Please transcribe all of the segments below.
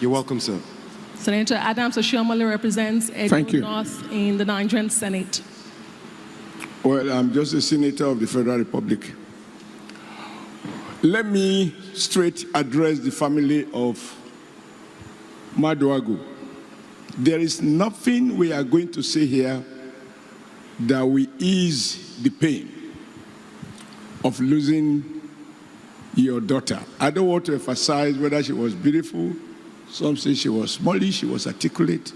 You're welcome, sir. Senator Adams Oshiomhole represents Edo North in the Nigerian Senate. Well, I'm just a senator of the Federal Republic. Let me straight address the family of Maduagu. There is nothing we are going to say here that will ease the pain of losing your daughter. I don't want to emphasize whether she was beautiful. Some say she was smallish, she was articulate.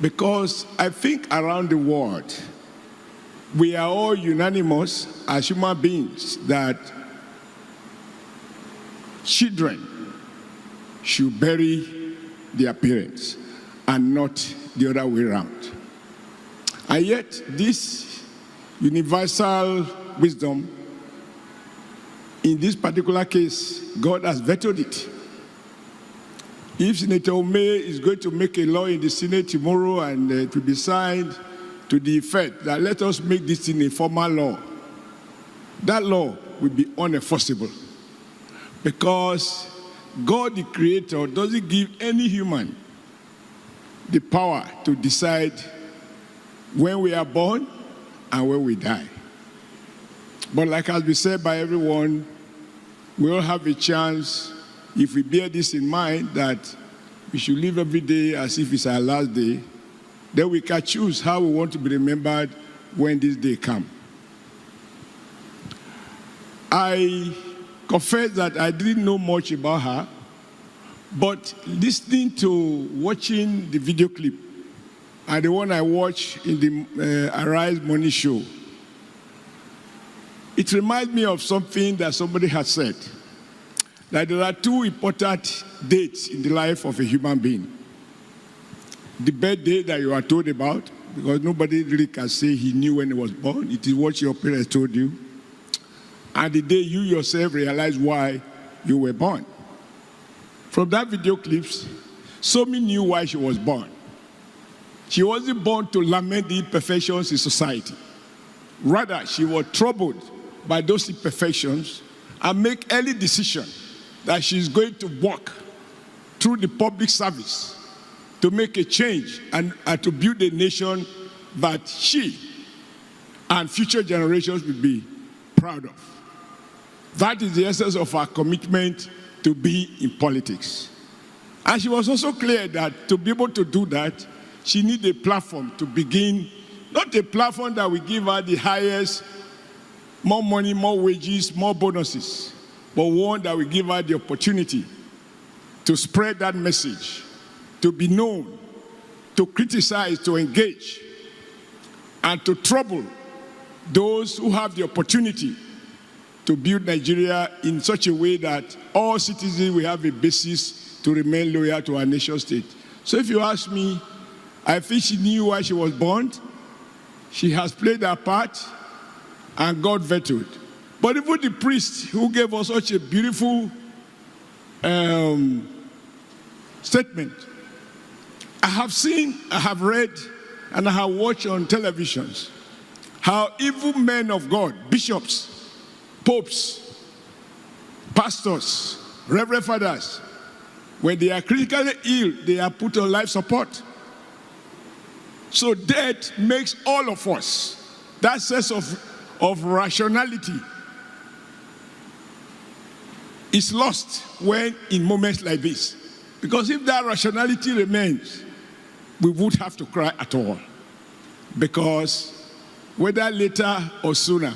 Because I think around the world, we are all unanimous as human beings that children should bury their parents and not the other way around. And yet, this universal wisdom, in this particular case, God has vetoed it. If Senator Ojy is going to make a law in the Senate tomorrow and it will be signed to the effect that let us make this thing a formal law, that law will be unenforceable. Because God, the Creator, doesn't give any human the power to decide when we are born and when we die. But like has been said by everyone, we all have a chance, if we bear this in mind, that we should live every day as if it's our last day, then we can choose how we want to be remembered when this day comes. I confess that I didn't know much about her, but listening to watching the video clip, and the one I watched in the Arise Money show, it reminds me of something that somebody had said, that there are two important dates in the life of a human being. The birthday that you are told about, because nobody really can say he knew when he was born. It is what your parents told you. And the day you yourself realize why you were born. From that video clips, Sommie knew why she was born. She wasn't born to lament the imperfections in society. Rather, she was troubled by those imperfections and make early decision that she's going to walk through the public service to make a change and to build a nation that she and future generations will be proud of. That is the essence of our commitment to be in politics. And she was also clear that to be able to do that, she needs a platform to begin, not a platform that will give her the highest, more money, more wages, more bonuses, but one that will give her the opportunity to spread that message, to be known, to criticize, to engage, and to trouble those who have the opportunity to build Nigeria in such a way that all citizens will have a basis to remain loyal to our nation state. So if you ask me, I think she knew why she was born. She has played her part, and God vetoed. But even the priest who gave us such a beautiful statement, I have seen, I have read, and I have watched on televisions how even men of God, bishops, popes, pastors, reverend fathers, when they are critically ill, they are put on life support. So death makes all of us, that sense of rationality is lost when in moments like this. Because if that rationality remains, we would have to cry at all. Because whether later or sooner,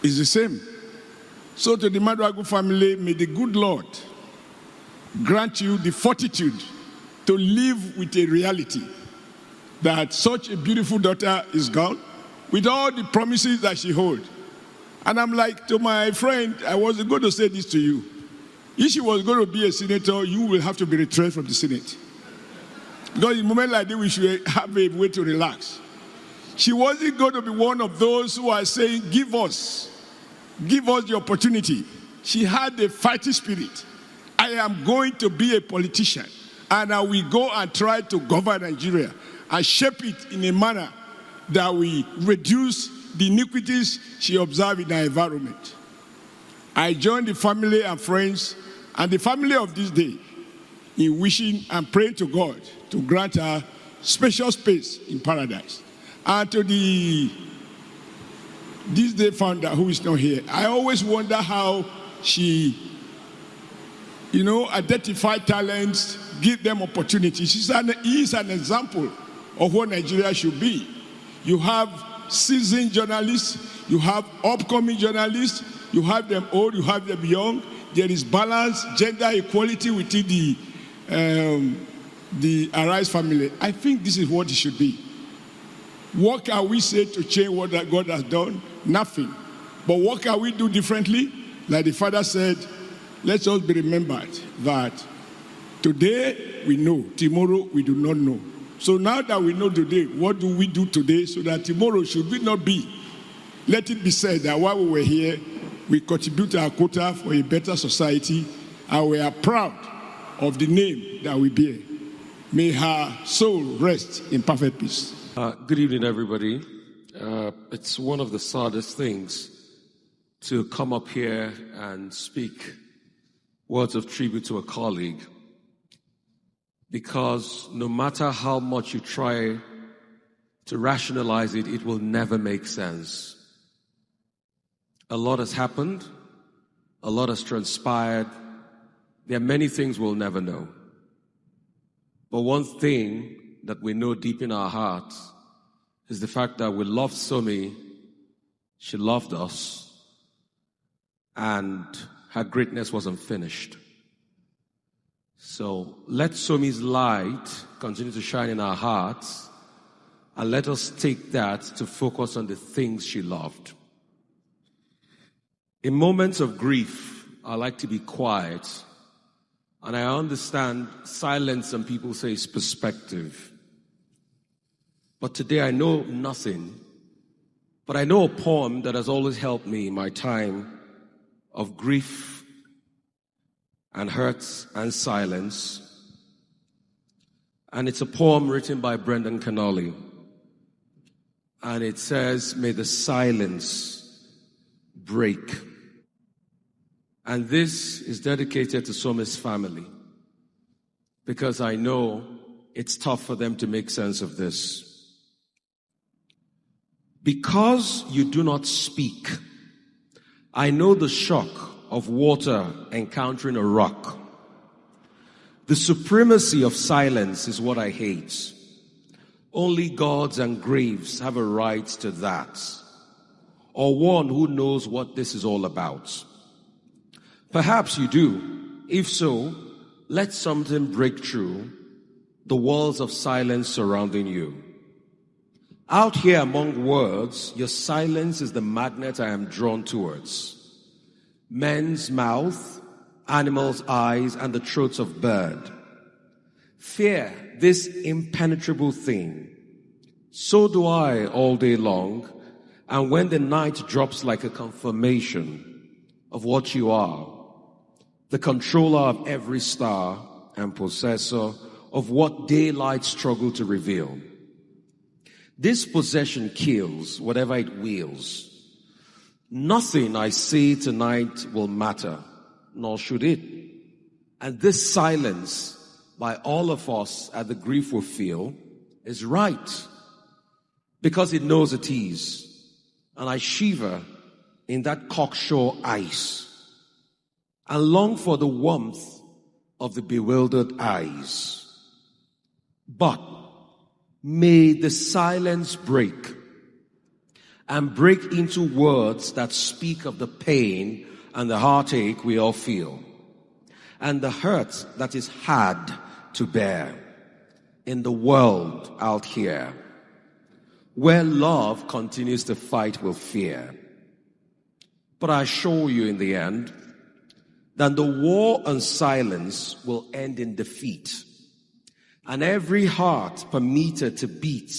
it's the same. So to the Maduagu family, may the good Lord grant you the fortitude to live with a reality that such a beautiful daughter is gone, with all the promises that she holds. And I'm like, to my friend, I was going to say this to you. If she was going to be a senator, you will have to be retrenched from the Senate. Because in a moment like this, we should have a way to relax. She wasn't going to be one of those who are saying, give us the opportunity. She had a fighting spirit. I am going to be a politician, and I will go and try to govern Nigeria and shape it in a manner that will reduce the iniquities she observed in her environment. I joined the family and friends and the family of this day in wishing and praying to God to grant her special space in paradise. And to this day founder who is not here, I always wonder how she, identify talents, give them opportunities. He is an example of what Nigeria should be. You have seasoned journalists, you have upcoming journalists, you have them old, you have them young. There is balance, gender equality within the Arise family. I think this is what it should be. What can we say to change what God has done? Nothing. But what can we do differently? Like the father said, let us be remembered that today we know, tomorrow we do not know. So now that we know today, what do we do today so that tomorrow should we not be? Let it be said that while we were here, we contribute our quota for a better society, and we are proud of the name that we bear. May her soul rest in perfect peace. Good evening, everybody. It's one of the saddest things to come up here and speak words of tribute to a colleague, because no matter how much you try to rationalize it, it will never make sense. A lot has happened. A lot has transpired. There are many things we'll never know. But one thing that we know deep in our hearts is the fact that we loved Sommie, she loved us, and her greatness wasn't finished. So let Sommie's light continue to shine in our hearts, and let us take that to focus on the things she loved. In moments of grief, I like to be quiet, and I understand silence, some people say, is perspective. But today I know nothing, but I know a poem that has always helped me in my time of grief and hurt and silence. And it's a poem written by Brendan Connolly. And it says, "May the silence break." And this is dedicated to Sommie's family, because I know it's tough for them to make sense of this. Because you do not speak, I know the shock of water encountering a rock. The supremacy of silence is what I hate. Only gods and graves have a right to that, or one who knows what this is all about. Perhaps you do. If so, let something break through the walls of silence surrounding you. Out here among words, your silence is the magnet I am drawn towards. Men's mouth, animals' eyes, and the throats of bird. Fear, this impenetrable thing. So do I all day long, and when the night drops like a confirmation of what you are, the controller of every star and possessor of what daylight struggle to reveal. This possession kills whatever it wills. Nothing I say tonight will matter, nor should it. And this silence by all of us at the grief we feel is right, because it knows it is. And I shiver in that cocksure ice and long for the warmth of the bewildered eyes. But may the silence break, and break into words that speak of the pain and the heartache we all feel, and the hurt that is hard to bear in the world out here, where love continues to fight with fear. But I assure you in the end, that the war on silence will end in defeat, and every heart permitted to beat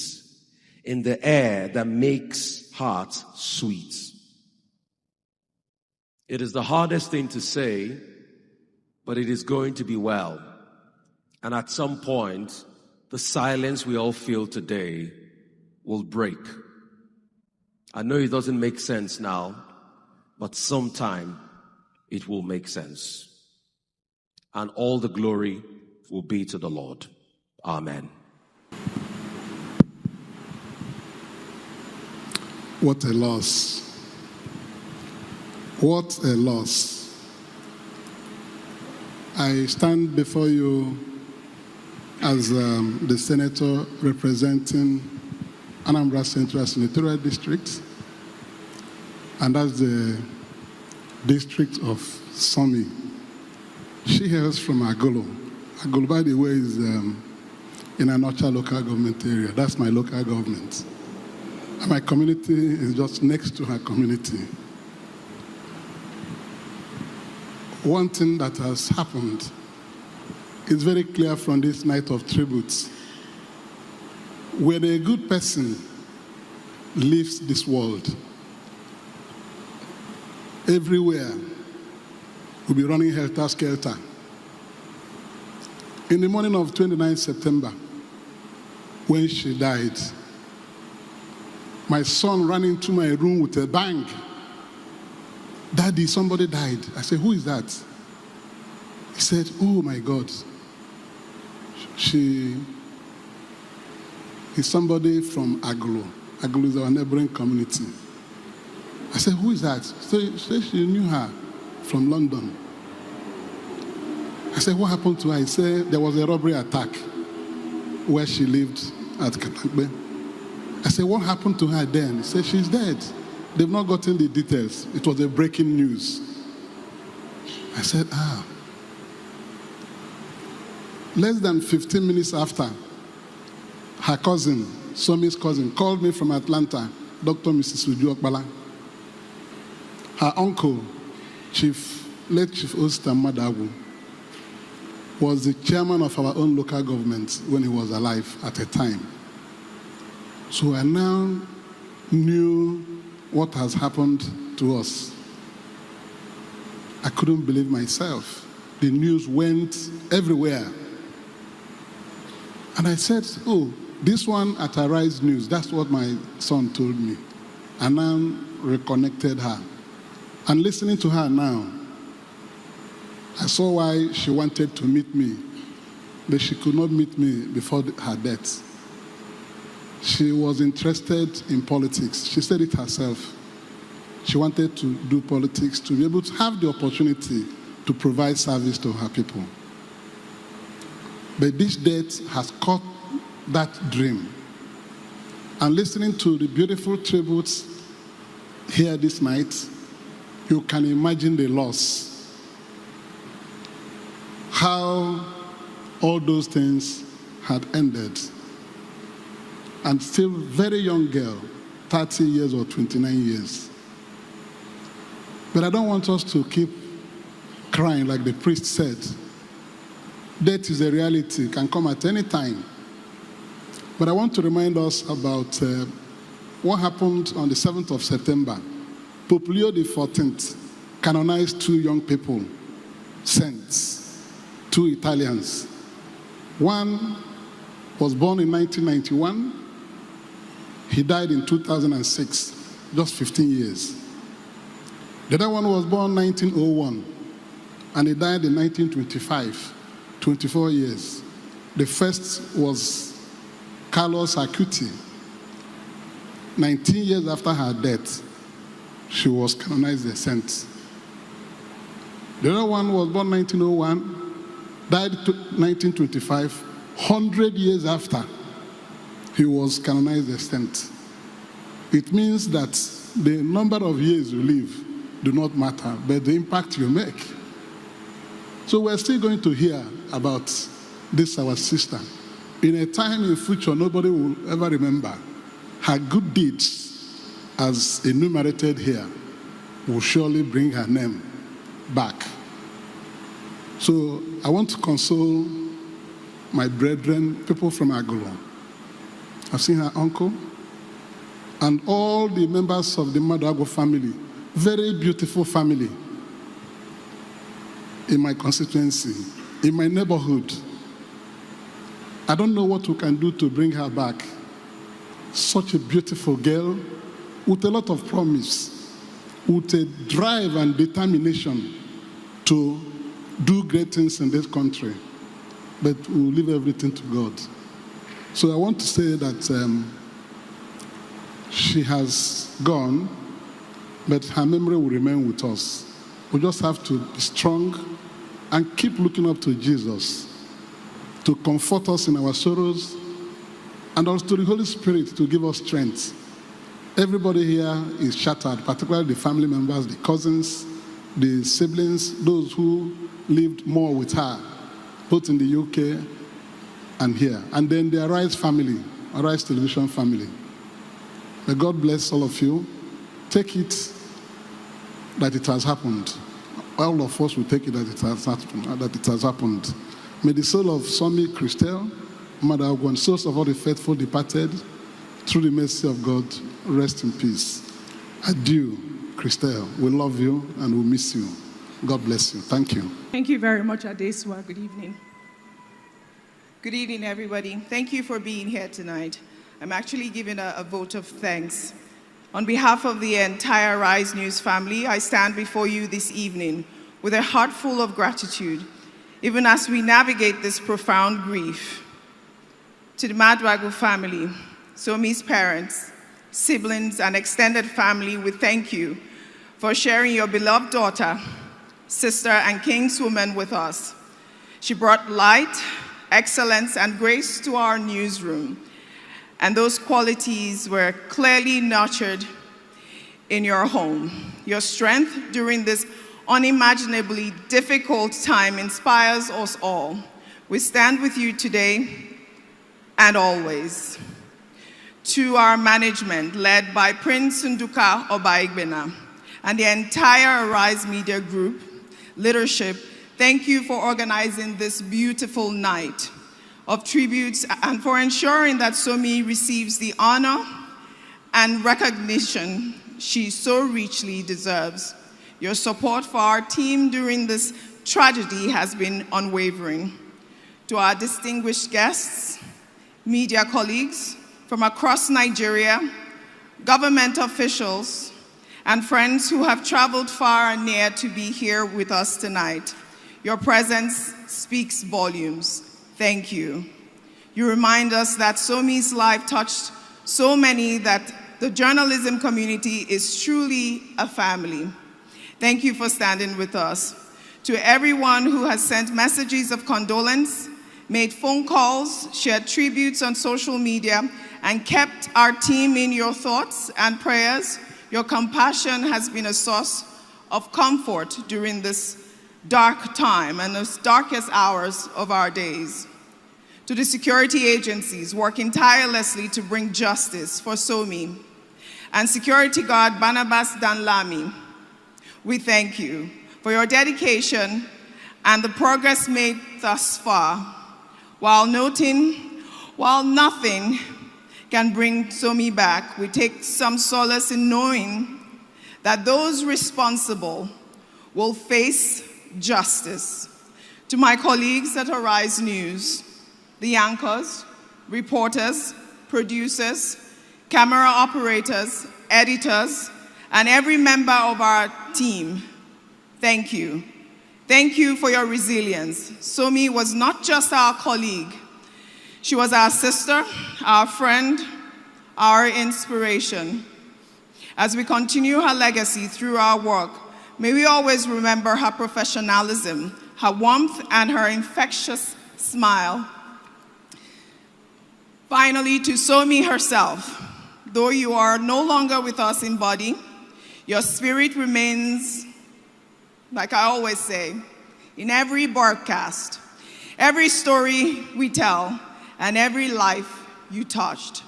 in the air that makes hearts sweet. It is the hardest thing to say, but it is going to be well. And at some point, the silence we all feel today will break. I know it doesn't make sense now, but sometime it will make sense. And all the glory will be to the Lord. Amen. What a loss. What a loss. I stand before you as the senator representing Anambra Central Senatorial District, and that's the district of Sommie. She hails from Agolo. Agolo, by the way, is in Anocha local government area. That's my local government. And my community is just next to her community. One thing that has happened is very clear from this night of tributes. When a good person leaves this world, everywhere will be running helter-skelter. In the morning of 29 September, when she died, my son ran into my room with a bang. Daddy, somebody died. I said, who is that? He said, oh my God. She is somebody from Agolo. Agolo is our neighboring community. I said, who is that? She knew her from London. I said, what happened to her? He said, there was a robbery attack where she lived at Katakbe. I said, what happened to her then? He said, she's dead. They've not gotten the details. It was a breaking news. I said, Less than 15 minutes after, her cousin, Sommie's cousin, called me from Atlanta, Dr. Mrs. Ojy Okpe. Her uncle, late Chief Oseni, was the chairman of our own local government when he was alive at a time. So I now knew what has happened to us. I couldn't believe myself. The news went everywhere. And I said, oh, this one at Arise News, that's what my son told me. And I reconnected her. And listening to her now, I saw why she wanted to meet me, but she could not meet me before her death. She was interested in politics. She said it herself. She wanted to do politics to be able to have the opportunity to provide service to her people. But this death has cut that dream. And listening to the beautiful tributes here this night, you can imagine the loss. How all those things had ended. And still very young girl, 30 years or 29 years. But I don't want us to keep crying like the priest said. Death is a reality, it can come at any time. But I want to remind us about what happened on the 7th of September. Pope Leo XIV canonized two young people, saints, two Italians. One was born in 1991. He died in 2006, just 15 years. The other one was born in 1901, and he died in 1925, 24 years. The first was Carlos Acuti. 19 years after her death, she was canonized a saint. The other one was born 1901, died 1925, 100 years after he was canonized a saint. It means that the number of years you live do not matter, but the impact you make. So we're still going to hear about this, our sister. In a time in future nobody will ever remember, her good deeds, as enumerated here, will surely bring her name back. So I want to console my brethren, people from Agolo. I've seen her uncle and all the members of the Maduago family, very beautiful family in my constituency, in my neighborhood. I don't know what we can do to bring her back. Such a beautiful girl with a lot of promise, with a drive and determination to do great things in this country. but we'll leave everything to God. So I want to say that she has gone, but her memory will remain with us. We just have to be strong and keep looking up to Jesus to comfort us in our sorrows, and also to the Holy Spirit to give us strength. Everybody here is shattered, particularly the family members, the cousins, the siblings, those who lived more with her, both in the UK and here. And then the Arise family, Arise Television family. May God bless all of you. Take it that it has happened. All of us will take it that it has happened. May the soul of Sommie, Christelle, Mother Ogwan, souls of all the faithful departed, through the mercy of God, rest in peace. Adieu, Christelle. We love you and we miss you. God bless you. Thank you. Thank you very much, Adesua. Good evening. Good evening, everybody. Thank you for being here tonight. I'm actually giving a vote of thanks. On behalf of the entire Rise News family, I stand before you this evening with a heart full of gratitude, even as we navigate this profound grief. To the Madwago family, Sommie's parents, siblings, and extended family, we thank you for sharing your beloved daughter, sister, and kingswoman with us. She brought light, excellence, and grace to our newsroom, and those qualities were clearly nurtured in your home. Your strength during this unimaginably difficult time inspires us all. We stand with you today and always. To our management, led by Prince Nduka Obaigbena, and the entire Arise Media Group leadership, thank you for organizing this beautiful night of tributes and for ensuring that Sommie receives the honor and recognition she so richly deserves. Your support for our team during this tragedy has been unwavering. To our distinguished guests, media colleagues from across Nigeria, government officials, and friends who have traveled far and near to be here with us tonight, your presence speaks volumes. Thank you. You remind us that Sommie's life touched so many that the journalism community is truly a family. Thank you for standing with us. To everyone who has sent messages of condolence, made phone calls, shared tributes on social media, and kept our team in your thoughts and prayers, your compassion has been a source of comfort during this dark time and the darkest hours of our days. To the security agencies working tirelessly to bring justice for Sommie, and security guard Barnabas Danlami, we thank you for your dedication and the progress made thus far, while nothing can bring Sommie back. We take some solace in knowing that those responsible will face justice. To my colleagues at Arise News, the anchors, reporters, producers, camera operators, editors, and every member of our team, thank you. Thank you for your resilience. Sommie was not just our colleague. She was our sister, our friend, our inspiration. As we continue her legacy through our work, may we always remember her professionalism, her warmth, and her infectious smile. Finally, to Sommie herself, though you are no longer with us in body, your spirit remains, like I always say, in every broadcast, every story we tell, and every life you touched.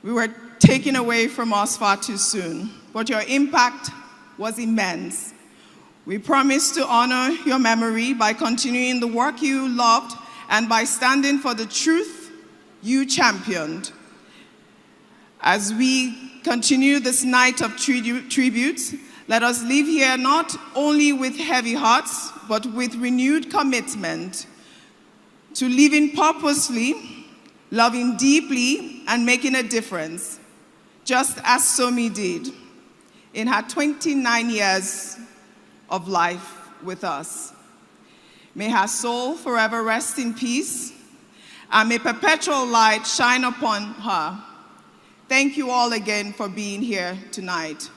We were taken away from us far too soon, but your impact was immense. We promise to honor your memory by continuing the work you loved and by standing for the truth you championed. As we continue this night of tributes, let us leave here not only with heavy hearts, but with renewed commitment to living purposely, loving deeply, and making a difference, just as Sommie did in her 29 years of life with us. May her soul forever rest in peace, and may perpetual light shine upon her. Thank you all again for being here tonight.